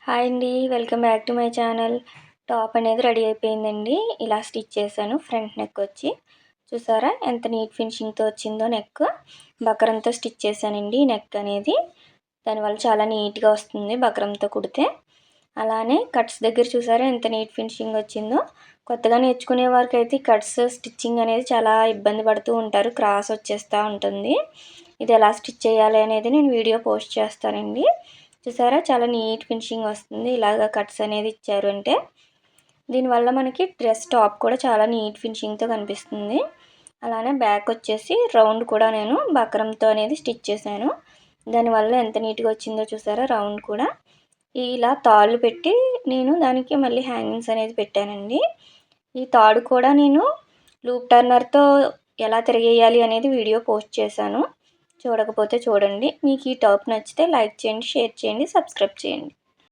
Hi అండి. Welcome back to my channel. Top అనేది ready అయిపోయిందండి. ఇలా స్టిచ్ చేశాను. ఫ్రంట్ నెక్ వచ్చి చూసారా ఎంత నీట్ ఫినిషింగ్తో వచ్చిందో. నెక్ బక్రంతో స్టిచ్ చేశానండి. నెక్ అనేది దానివల్ల చాలా నీట్గా వస్తుంది బక్రంతో కుడితే. అలానే కట్స్ దగ్గర చూసారా ఎంత నీట్ ఫినిషింగ్ వచ్చిందో. కొత్తగా నేర్చుకునే వారికి అయితే కట్స్ స్టిచ్చింగ్ అనేది చాలా ఇబ్బంది పడుతూ ఉంటారు. క్రాస్ వచ్చేస్తూ ఉంటుంది. ఇది ఎలా స్టిచ్ చేయాలి అనేది నేను వీడియో పోస్ట్ చేస్తానండి. చూసారా చాలా నీట్ ఫినిషింగ్ వస్తుంది. ఇలాగ కట్స్ అనేది ఇచ్చారు అంటే దీనివల్ల మనకి డ్రెస్ టాప్ కూడా చాలా నీట్ ఫినిషింగ్తో కనిపిస్తుంది. అలానే బ్యాక్ వచ్చేసి రౌండ్ కూడా నేను బక్రంతో అనేది స్టిచ్ చేశాను. దానివల్ల ఎంత నీట్గా వచ్చిందో చూసారా. రౌండ్ కూడా ఇలా తాళ్ళు పెట్టి నేను దానికి మళ్ళీ హ్యాంగింగ్స్ అనేది పెట్టానండి. ఈ తాడు కూడా నేను లూప్ టర్నర్తో ఎలా తిరిగేయాలి అనేది వీడియో పోస్ట్ చేశాను. చూడకపోతే చూడండి. మీకు ఈ టాప్ నచ్చితే లైక్ చేయండి, షేర్ చేయండి, సబ్స్క్రైబ్ చేయండి.